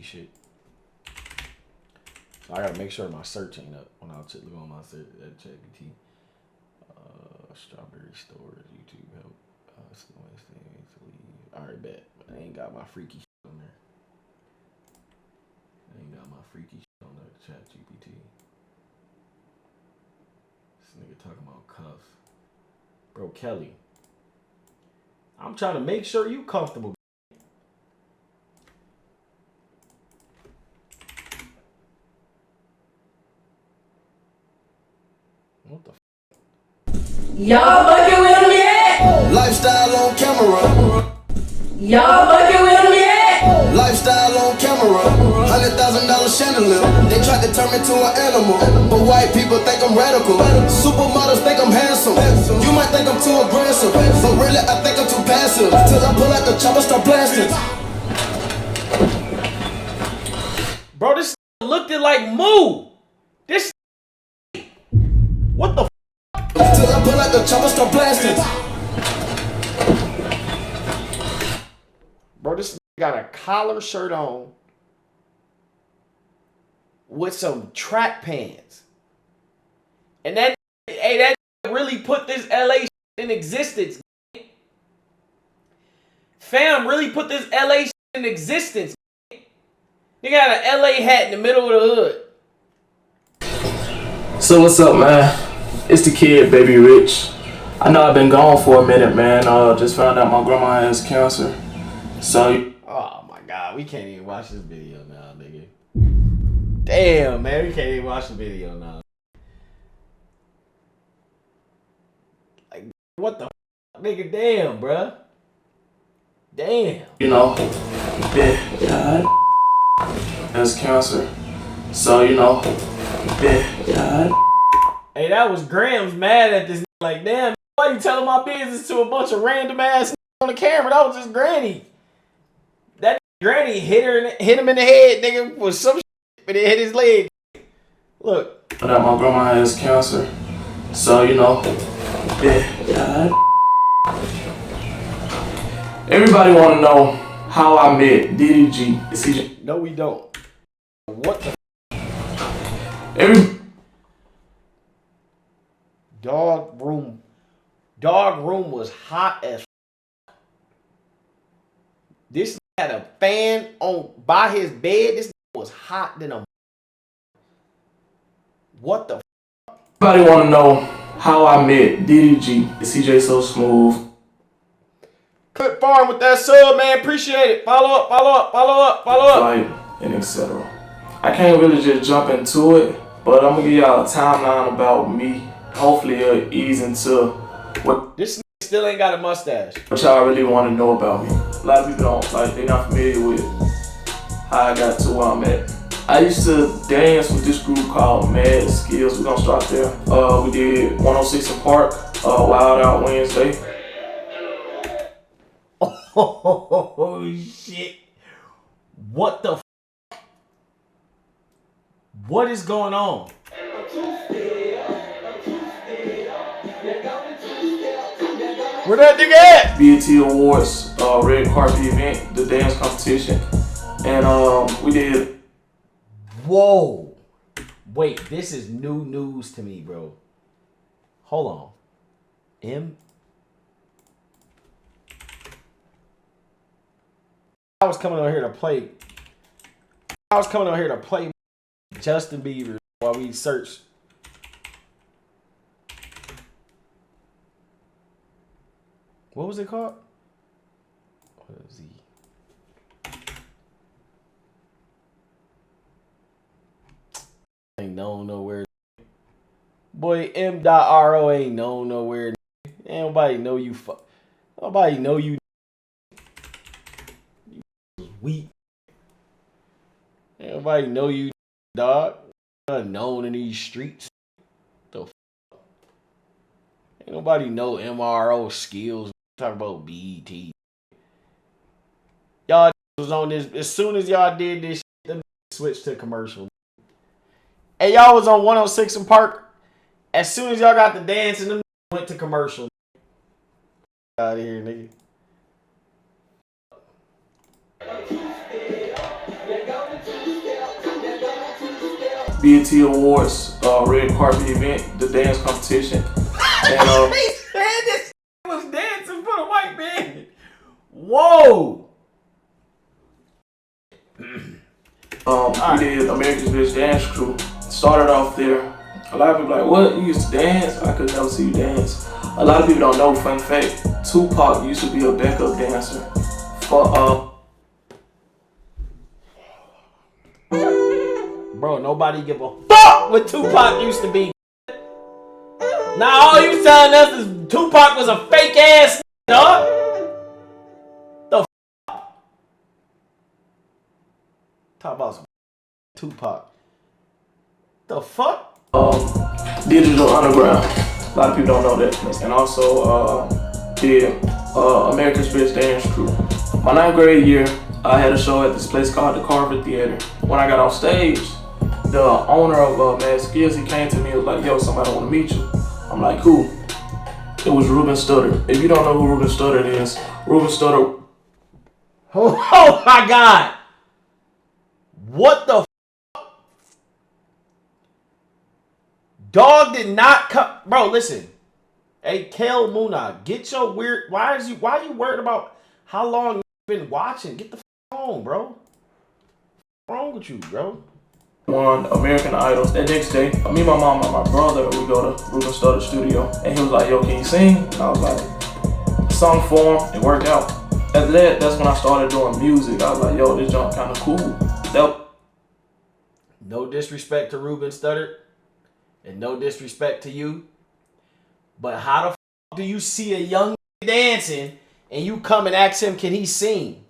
crazy shit. So I gotta make sure my search ain't up when I look on my search at ChatGPT. Strawberry stores, YouTube help. Alright, bet. But I ain't got my freaky shit on there. I ain't got my freaky shit on there. ChatGPT. This nigga talking about cuffs. Bro, Kelly. I'm trying to make sure you comfortable. What the f? Y'all fucking with me yet? Lifestyle on camera. Y'all fucking with me yet? Lifestyle on camera. $100,000 chandelier. They tried to turn me to an animal, but white people think I'm radical. Supermodels think I'm handsome. You might think I'm too aggressive, but really I think I'm too passive. Till I pull out the chopper, start blasting. Bro, this looked it like Moo. This what the f? Till I pull out the chopper, start blasting. Bro, this got a collar shirt on with some track pants. And that really put this LA in existence. Fam really put this LA in existence. They got an LA hat in the middle of the hood. So what's up, man? It's the kid, Baby Rich. I know I've been gone for a minute, man. Just found out my grandma has cancer. So, oh my God, we can't even watch this video now, nigga. Damn, man, we can't even watch the video now. Like, what the f? Nigga, damn, bruh. Damn. you know, yeah, God has cancer. So, God. Hey, that was Grams mad at this. Like, damn, why you telling my business to a bunch of random ass on the camera? That was just Granny. That Granny hit him in the head, nigga, with some shit, but it hit his leg. Look. That my grandma has cancer. So, God. Everybody want to know how I met DDG. CJ. No, we don't. What the? Dog room was hot as. This had a fan on by his bed. This was hot than a. What the? Everybody want to know how I met DDG. CJ so smooth. Clip farm with that sub, man. Appreciate it. Follow up. Like, and etc. I can't really just jump into it, but I'm gonna give y'all a timeline about me. Hopefully it'll ease into what this still ain't got a mustache. What y'all really want to know about me. A lot of people don't, like, they're not familiar with how I got to where I'm at. I used to dance with this group called Mad Skills. We're gonna start there. We did 106 in Park, Wild Out Wednesday. Oh shit. What the f? What is going on? Where that nigga at? BET Awards, red carpet event, the dance competition. And we did. Whoa. Wait, this is new news to me, bro. Hold on. I was coming over here to play Justin Bieber while we search. What was it called? What is he? Ain't known nowhere. Boy, M.RO ain't known nowhere. Ain't nobody know you. Nobody know you. Weak. Ain't nobody know you, dog. Unknown in these streets. The f. Ain't nobody know MRO skills. Talk about BET. Y'all was on this as soon as y'all did this. Them switched to commercial. Hey, y'all was on 106 in Park. As soon as y'all got the dance and them went to commercial. Out of here, nigga. BET Awards, red carpet event, the dance competition. And He said this was dancing for the white man. Whoa. We did America's Best Dance Crew. Started off there. A lot of people like, what? You used to dance? I could never see you dance. A lot of people don't know, fun fact, Tupac used to be a backup dancer for Bro, nobody give a fuck what Tupac used to be. Now all you telling us is Tupac was a fake ass dog. The fuck? Talk about some Tupac. The fuck? Digital Underground. A lot of people don't know that. And also did America's Best Dance Crew. My 9th grade year, I had a show at this place called the Carver Theater. When I got on stage, the owner of Mad Skills, he came to me and was like, yo, somebody want to meet you. I'm like, who? It was Ruben Studdard. If you don't know who Ruben Studdard is, Ruben Studdard. Oh my God. What the fuck? Dog did not come. Bro, listen. Hey, Kel Muna, get your weird. Why are you worried about how long you've been watching? Get the fuck on, bro. What's wrong with you, bro? Won American Idols. That next day, me, my mom, and my brother, we go to Ruben Studdard's studio, and he was like, yo, can you sing? And I was like, sung for him, it worked out. After that, that's when I started doing music. I was like, yo, this junk kind of cool. No disrespect to Ruben Studdard, and no disrespect to you, but how the fuck do you see a young dancing, and you come and ask him, can he sing?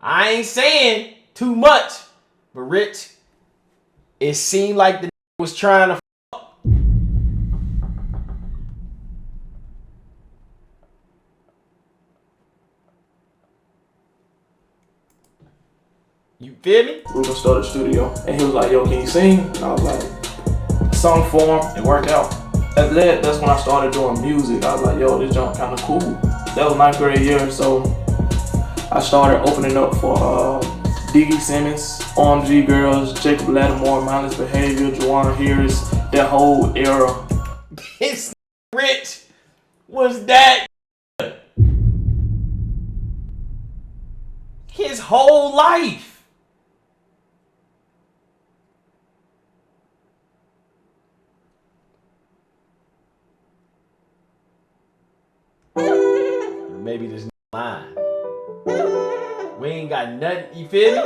I ain't saying too much. But Rich, it seemed like the was trying to fuck. You feel me? Ruben Studdard's studio, and he was like, yo, can you sing? And I was like, sung for him, it worked out. After that, that's when I started doing music. I was like, yo, this junk kind of cool. That was 9th grade year, so I started opening up for DD Simmons, OMG Girls, Jacob Lattimore, Mindless Behavior, Juwan Harris, that whole era. This Rich was that his whole life. Maybe this line. We ain't got nothing, you feel me?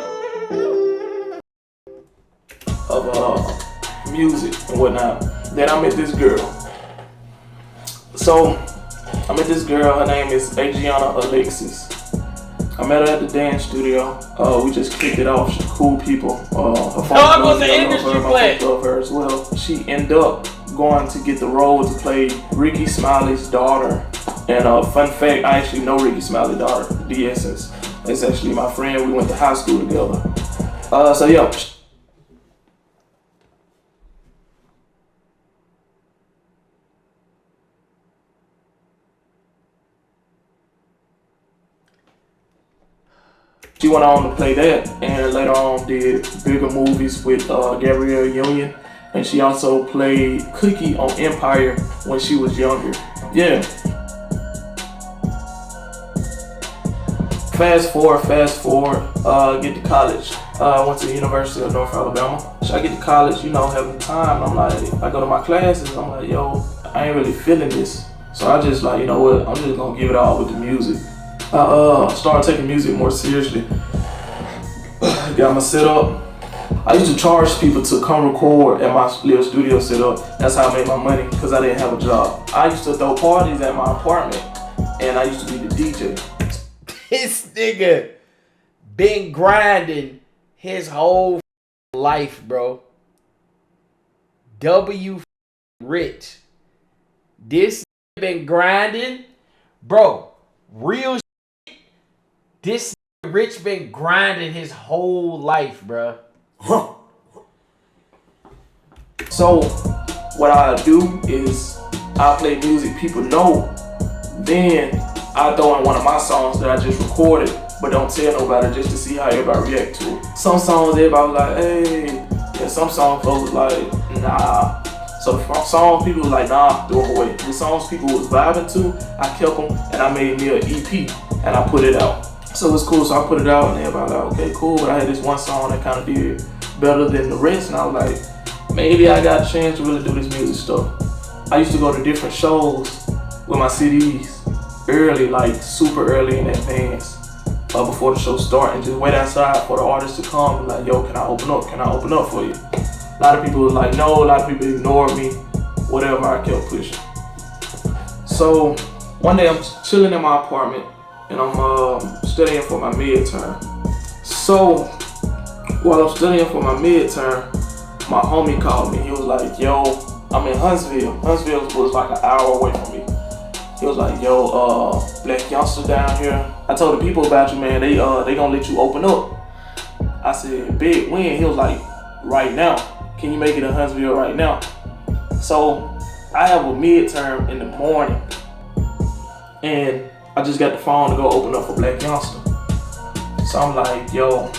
Of music and whatnot. Then I met this girl. So I met this girl, her name is Adriana Alexis. I met her at the dance studio. We just kicked it off. She's cool people. Her Dog was an industry player. love her as well. She ended up going to get the role to play Ricky Smiley's daughter. And fun fact, I actually know Ricky Smiley's daughter, The Essence. It's actually my friend. We went to high school together. So yeah. She went on to play that, and later on did bigger movies with Gabrielle Union, and she also played Cookie on Empire when she was younger. Yeah. Fast forward, get to college. I went to the University of North Alabama. So I get to college, having time. I'm like, I go to my classes, I'm like, yo, I ain't really feeling this. So I just like, you know what, I'm just gonna give it all with the music. I started taking music more seriously. Got my setup. I used to charge people to come record at my little studio setup. That's how I made my money, because I didn't have a job. I used to throw parties at my apartment, and I used to be the DJ. This nigga been grinding his whole life, bro. W Rich. This nigga been grinding. Bro, real shit. This nigga Rich been grinding his whole life, bro. So, what I do is I play music people know. Then I throw in one of my songs that I just recorded, but don't tell nobody, just to see how everybody react to it. Some songs everybody was like, hey, Yeah, some songs folks was like, nah. So the songs people was like, nah, throw them away. The songs people was vibing to, I kept them and I made me an EP and I put it out. So it was cool, so I put it out and everybody was like, okay, cool. But I had this one song that kind of did better than the rest, and I was like, maybe I got a chance to really do this music stuff. I used to go to different shows with my CDs early, like super early in advance, before the show started, and just wait outside for the artist to come and like, yo, can I open up? Can I open up for you? A lot of people was like, no. A lot of people ignored me. Whatever, I kept pushing. So one day I'm chilling in my apartment and I'm studying for my midterm. So while I'm studying for my midterm, my homie called me. He was like, yo, I'm in Huntsville. Huntsville was like an hour away from me. He was like, yo, black youngster down here. I told the people about you, man. They gonna let you open up. I said, big when? He was like, right now. Can you make it in Huntsville right now? So I have a midterm in the morning, and I just got the phone to go open up for Black Youngster. So I'm like, yo,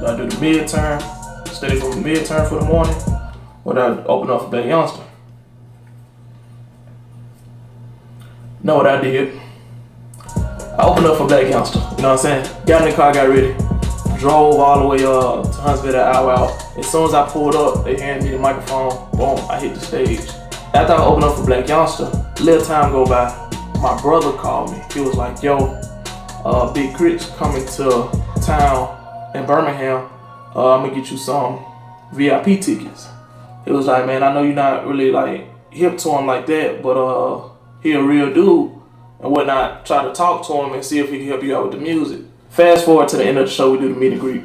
do I do the midterm, study for the midterm for the morning, or do I open up for Black Youngster? Know what I did? I opened up for Black Youngster, you know what I'm saying? Got in the car, got ready, drove all the way to Huntsville, an hour out. As soon as I pulled up, they handed me the microphone, boom, I hit the stage. After I opened up for Black Youngster, a little time go by, my brother called me. He was like, yo, Big Crit's coming to town in Birmingham. I'm gonna get you some VIP tickets. He was like, man, I know you're not really like hip to him like that, but he a real dude and whatnot. Try to talk to him and see if he can help you out with the music. Fast forward to the end of the show, we do the meet and greet.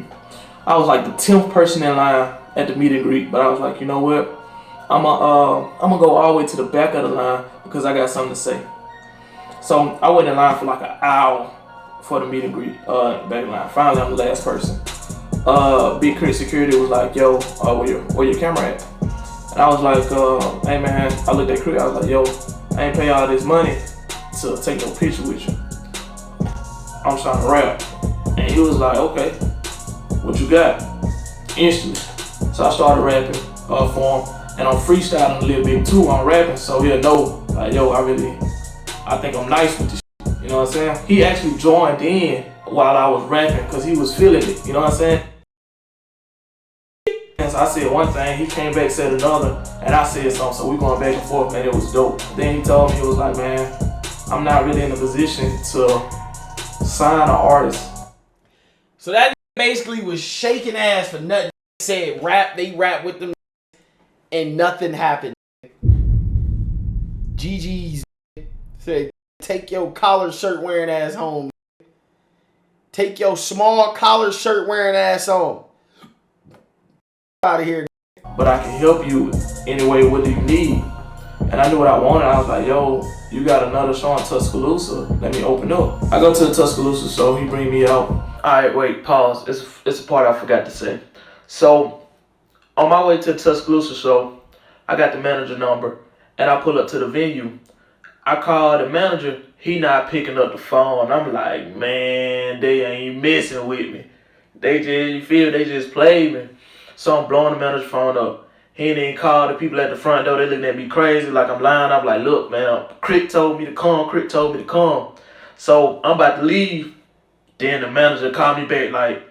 I was like the 10th person in line at the meet and greet, but I was like, you know what? I'm gonna go all the way to the back of the line because I got something to say. So I waited in line for like an hour for the meet and greet, back in line. Finally, I'm the last person. Big Crit Security was like, yo, where your camera at? And I was like, hey man, I looked at Crit, I was like, yo, I ain't pay all this money to take no picture with you. I'm trying to rap. And he was like, okay, what you got? Instantly. So I started rapping for him, and I'm freestyling a little bit too. I'm rapping, so he'll know, like, yo, I think I'm nice with this shit. You know what I'm saying? He actually joined in while I was rapping because he was feeling it. You know what I'm saying? So I said one thing, he came back, said another, and I said something, so we going back and forth, man, it was dope. Then he told me, he was like, man, I'm not really in a position to sign an artist. So that basically was shaking ass for nothing. Said rap, they rap with them, and nothing happened. GG's said, take your collar shirt wearing ass home. Take your small collar shirt wearing ass home. Out of here. But I can help you anyway. What do you need? And I knew what I wanted. I was like, yo, you got another show in Tuscaloosa. Let me open up. I go to the Tuscaloosa show. He bring me out. All right, wait, pause. It's a part I forgot to say. So on my way to the Tuscaloosa show, I got the manager number, and I pull up to the venue. I call the manager. He not picking up the phone. I'm like, man, they ain't messing with me. They just played me. So I'm blowing the manager's phone up. He ain't even call the people at the front door. They looking at me crazy like I'm lying. I'm like, look, man, Crick told me to come. So I'm about to leave. Then the manager called me back like,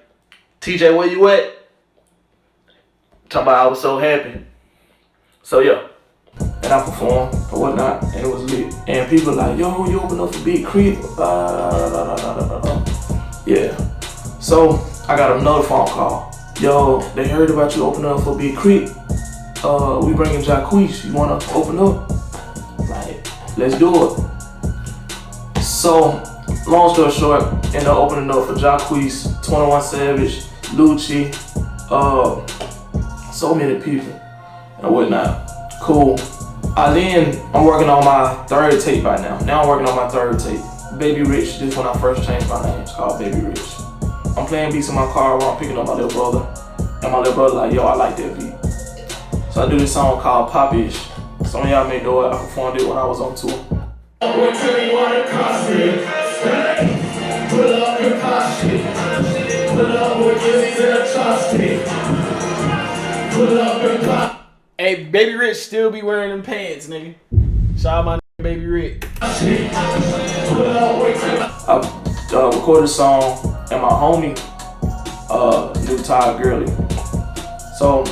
TJ, where you at? Talking about I was so happy. So yeah. And I performed or whatnot, and it was lit. And people like, yo, you open up for Big Crit. Yeah. So I got another phone call. Yo, they heard about you opening up for Big Crit. We bringing Jacquees. You wanna open up? Like, let's do it. So, long story short, ended up opening up for Jacquees, 21 Savage, Lucci, so many people and whatnot. Cool. I'm working on my third tape right now. Now I'm working on my third tape. Baby Rich. This is when I first changed my name. It's called Baby Rich. I'm playing beats in my car while I'm picking up my little brother. And my little brother like, yo, I like that beat. So I do this song called Pop-ish. Some of y'all may know it. I performed it when I was on tour. Pull up your posse. Pull up with Gillies and a trusty. Baby Rich still be wearing them pants, nigga. Shout out my nigga Baby Rich. I recorded a song and my homie knew Todd Gurley. So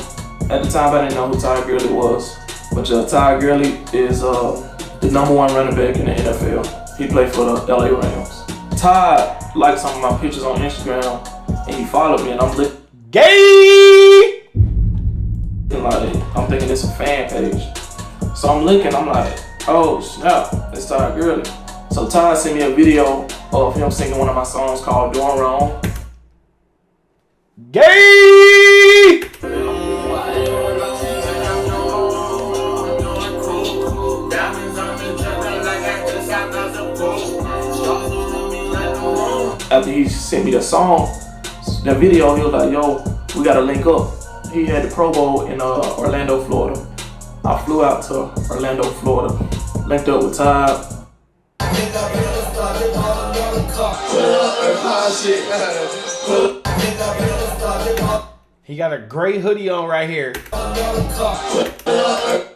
at the time I didn't know who Todd Gurley was. But Todd Gurley is the #1 running back in the NFL. He played for the LA Rams. Todd liked some of my pictures on Instagram and he followed me and I'm looking. Gay! Like, I'm thinking it's a fan page. So I'm looking, I'm like, oh snap, it's Todd Gurley. So Todd sent me a video of him singing one of my songs called Doing Wrong. Gay! After he sent me the song, the video, he was like, yo, we gotta link up. He had the Pro Bowl in Orlando, Florida. I flew out to Orlando, Florida, linked up with Todd. He got a gray hoodie on right here.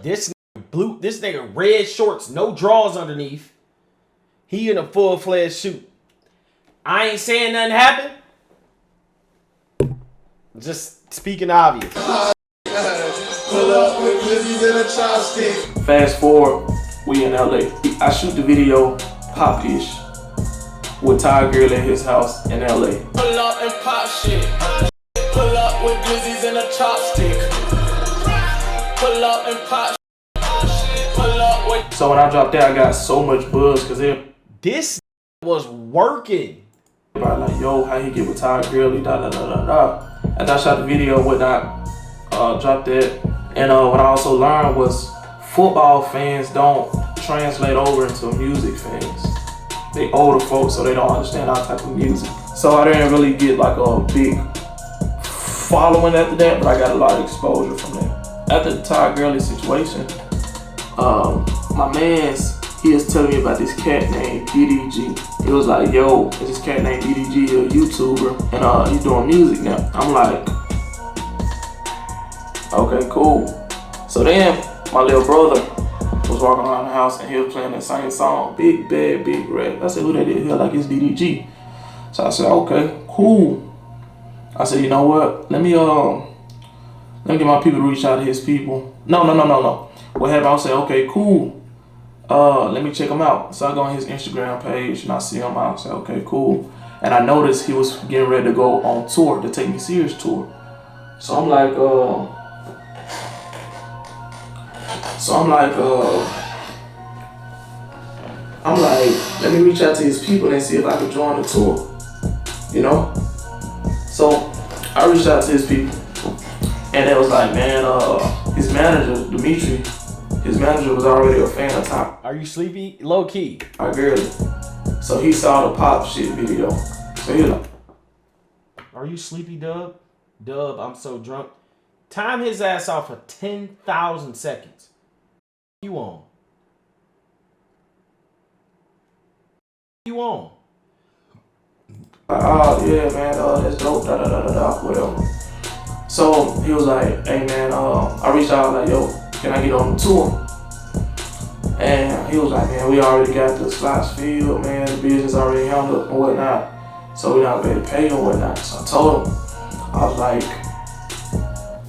This nigga red shorts, no drawers underneath. He in a full-fledged suit. I ain't saying nothing happened. Just speaking obvious. Fast forward, we in LA. I shoot the video pop-ish with Todd Gurley at his house in LA. Pull up and pop shit. Pull up with glizzies and a chopstick. Pull up and pop shit. Pull up with. So when I dropped that, I got so much buzz because This was working. everybody like, yo, how he get with Todd Gurley, da da da da da. After I shot the video and whatnot, dropped that. And what I also learned was football fans don't translate over into music fans. They older folks, so they don't understand our type of music. So I didn't really get like a big following after that, but I got a lot of exposure from that. After the Todd Gurley situation, my man's, he was telling me about this cat named DDG. He was like, yo, there's this cat named DDG, a YouTuber, and he's doing music now. I'm like, okay, cool. So then my little brother was walking around the house and he was playing that same song, Big Bad Big Red. I said, who that is? He was like, it's DDG. So I said, okay, cool. I said, you know what? Let me get my people to reach out to his people. No. What happened? I said, okay, cool. Let me check him out. So I go on his Instagram page and I see him. I said, okay, cool. And I noticed he was getting ready to go on tour, the Take Me Serious tour. So I'm like, let me reach out to his people and see if I can join the tour, you know? So I reached out to his people and it was like, man, his manager, Dimitri, his manager was already a fan of Todd. Are you sleepy? Low key. Todd Gurley. So he saw the pop shit video. So he was like, Are you sleepy, Dub? Dub, I'm so drunk. Time his ass off for 10,000 seconds. You on? You on? oh yeah, man, that's dope, da da da da da, whatever. So he was like, hey man, I reached out like, yo, can I get on the tour? And he was like, man, we already got the slots filled, man, the business already handled and whatnot. So we're not ready to pay and whatnot. So I told him, I was like,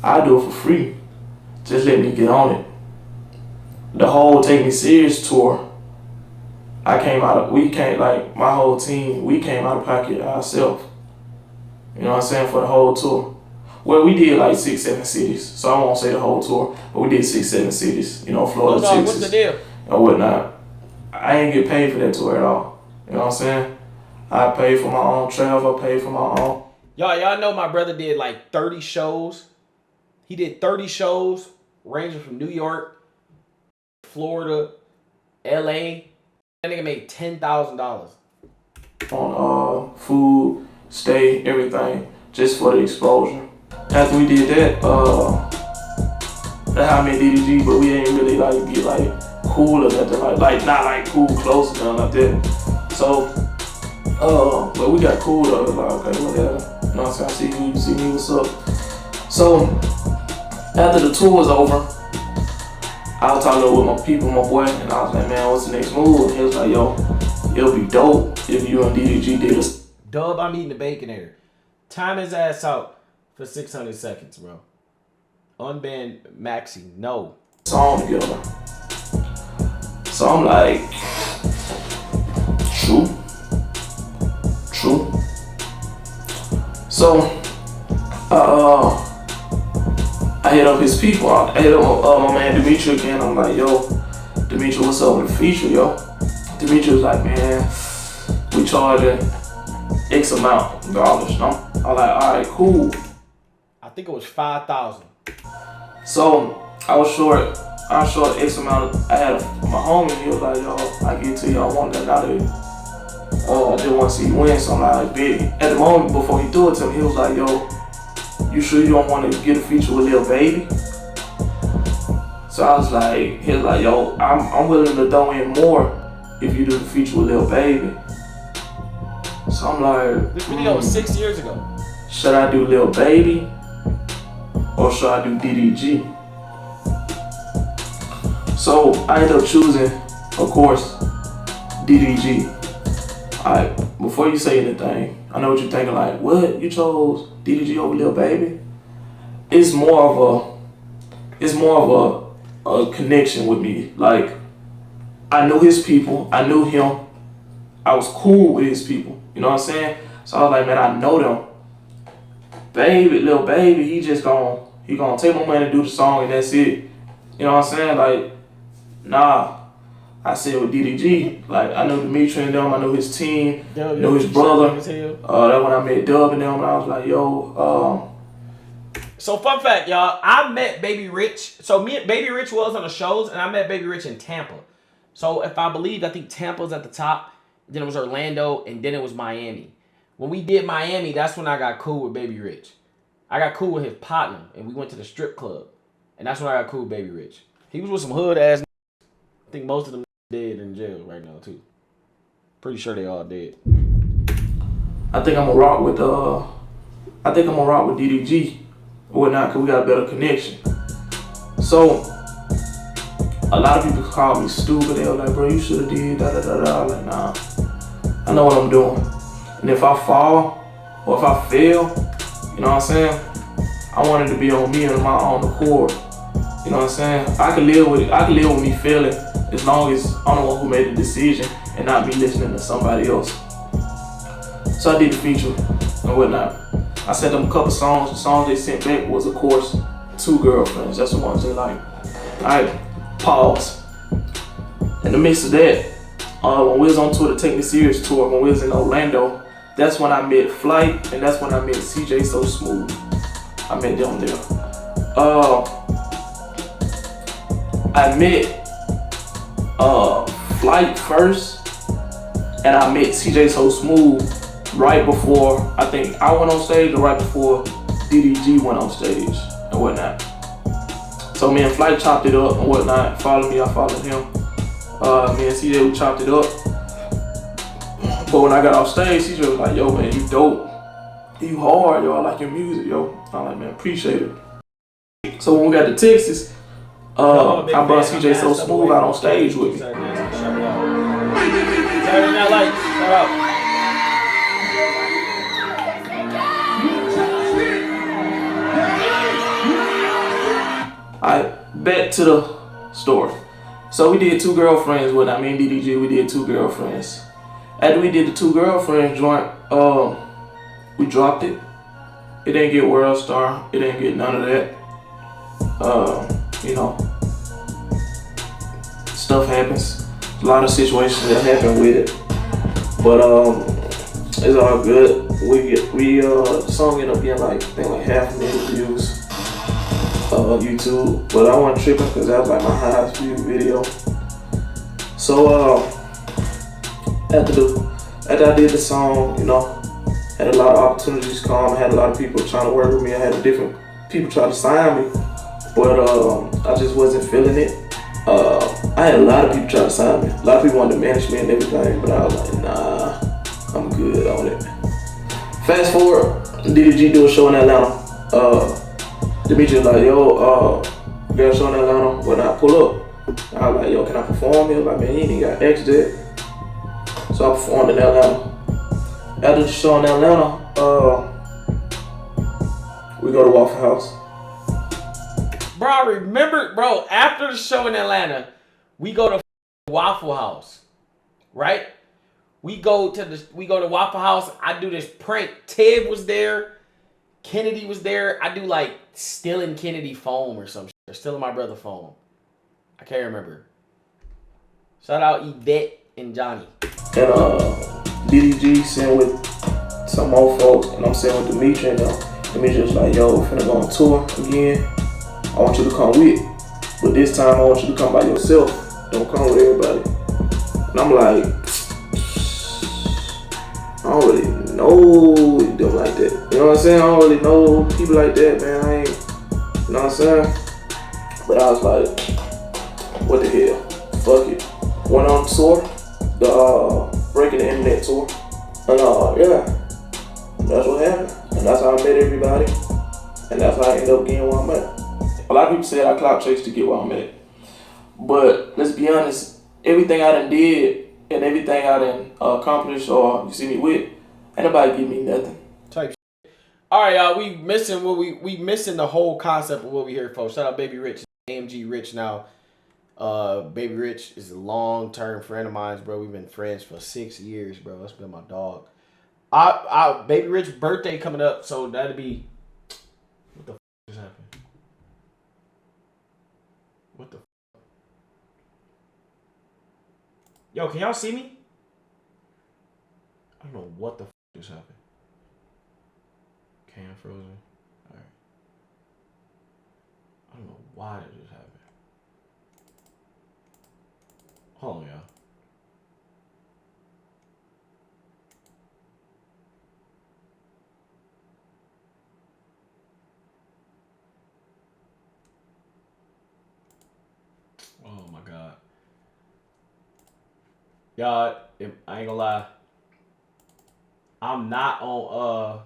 I'll do it for free. Just let me get on it. The whole Take Me Serious tour, my whole team, we came out of pocket ourselves. You know what I'm saying, for the whole tour. Well, we did like 6-7 cities, so I won't say the whole tour, but we did 6-7 cities, you know, Florida, Texas, what's the deal? and whatnot. I ain't get paid for that tour at all. You know what I'm saying? I paid for my own travel, I paid for my own. Y'all know my brother did like 30 shows. He did 30 shows ranging from New York, Florida, LA. That nigga made $10,000. On food, stay, everything, just for the exposure. After we did that, that's how I made DDG, but we ain't really like get like cool or nothing, like not like cool close or nothing like that. So, but we got cool though, like okay, whatever. You know what I'm saying? I see you see me, what's up? So after the tour was over, I was talking with my people, my boy, and I was like, man, what's the next move? And he was like, yo, it'll be dope if you and DDG did this. DuB, I'm eating the Baconator. Time his ass out for 600 seconds, bro. Unban Maxi, no. Song together. So I'm like, true. So, I hit up his people. I hit up my man Dimitri again. I'm like, yo, Dimitri, what's up with the feature, yo? Dimitri was like, man, we charging X amount of dollars. I'm like, all right, cool. I think it was 5,000. So I was short X amount. I had my homie. He was like, yo, I get to you. I want that out of you. I didn't want to see you win, so I'm like, big. At the moment before he threw it to me, he was like, yo, you sure you don't want to get a feature with Lil Baby? So I was like, he was like, yo, I'm willing to throw in more if you do the feature with Lil Baby. So I'm like, this video was 6 years ago. Should I do Lil Baby or should I do DDG? So I ended up choosing, of course, DDG. Alright, before you say anything, I know what you're thinking, like, what? You chose DDG over Lil Baby? It's more of a connection with me. Like, I knew his people, I knew him, I was cool with his people. You know what I'm saying? So I was like, man, I know them. Lil Baby, he gonna take my money and do the song and that's it. You know what I'm saying? Like, nah. I said with DDG, like I know Dimitri and them, I know his team, I know his brother. That when I met DuB and them, and I was like, yo. So fun fact, y'all, I met Baby Rich. So me and Baby Rich was on the shows, and I met Baby Rich in Tampa. So if I think Tampa's at the top, then it was Orlando, and then it was Miami. When we did Miami, that's when I got cool with Baby Rich. I got cool with his partner, and we went to the strip club. And that's when I got cool with Baby Rich. He was with some hood ass. I think most of them dead in jail right now too. Pretty sure they all dead. I think I'm gonna rock with DDG or whatnot, cause we got a better connection. So a lot of people call me stupid. They were like, bro, you should have did da da da da. I'm like, nah, I know what I'm doing. And if I fall or if I fail, you know what I'm saying? I want it to be on me and my own accord. You know what I'm saying? I can live with it. I can live with me failing as long as I'm the one who made the decision and not me listening to somebody else. So I did the feature and whatnot. I sent them a couple songs. The songs they sent back was, of course, 2 Girlfriends. That's the ones they like. Alright, pause. In the midst of that, when we was on tour, the Take Me Serious tour, when we was in Orlando, that's when I met Flight and that's when I met CJ So Smooth. I met them there. I met Flight first, and I met CJ So Smooth right before, I think I went on stage or right before DDG went on stage and whatnot. So me and Flight chopped it up and whatnot. Followed me, I followed him. Me and CJ, we chopped it up. But when I got off stage, CJ was like, yo man, you dope. You hard, yo, I like your music, yo. I'm like, man, appreciate it. So when we got to Texas, I brought CJ So Smooth out on stage with me. Saturday Night Lights, shout out. Alright, back to the story. So we did 2 Girlfriends with, I mean DDG, we did 2 Girlfriends. After we did the 2 Girlfriends joint, we dropped it. It didn't get World Star, it didn't get none of that. You know, stuff happens. A lot of situations that happen with it. But it's all good. The song ended up getting like, I think like 500,000 views on YouTube. But I wasn't tripping because that was like my highest viewed video. So after I did the song, you know, had a lot of opportunities come. I had a lot of people trying to work with me. I had different people try to sign me. But I just wasn't feeling it. I had a lot of people try to sign me. A lot of people wanted to manage me and everything, but I was like, nah, I'm good on it. Fast forward, DDG do a show in Atlanta. Dimitri was like, yo, got a show in Atlanta, when I pull up. And I was like, yo, can I perform? He was like, man, he ain't even got X yet. So I performed in Atlanta. After the show in Atlanta, we go to Waffle House. Bro, I remember, bro, after the show in Atlanta, we go to Waffle House, right? We go to Waffle House. I do this prank. Ted was there. Kennedy was there. I do like stealing Kennedy phone or some shit. Or stealing my brother's phone. I can't remember. Shout out Yvette and Johnny. And DDG sitting with some more folks, and I'm sitting with Demetri, and Demetri's like, yo, we're finna go on tour again. I want you to come with, but this time I want you to come by yourself. Don't come with everybody. And I'm like, I don't really know them like that. You know what I'm saying? I don't really know people like that, man. I ain't, you know what I'm saying? But I was like, what the hell? Fuck it. Went on tour, the Breaking the Internet tour. And yeah, that's what happened. And that's how I met everybody. And that's how I ended up getting where I'm at. A lot of people say I clout chase to get where I'm at. But let's be honest, everything I done did and everything I done accomplished or you see me with, ain't nobody give me nothing. Type shit. All right, y'all. We missing the whole concept of what we here for. Shout out Baby Rich, AMG Rich now. Baby Rich is a long-term friend of mine, bro. We've been friends for 6 years, bro. That's been my dog. Baby Rich birthday coming up, so that'll be. What the f just happened? What the f? Yo, can y'all see me? I don't know what the f just happened. Cam frozen. Alright. I don't know why that just happened. Hold on, y'all. Oh my god. Y'all, I ain't gonna lie. I'm not on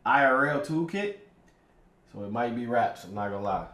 IRL toolkit. So it might be raps, I'm not gonna lie.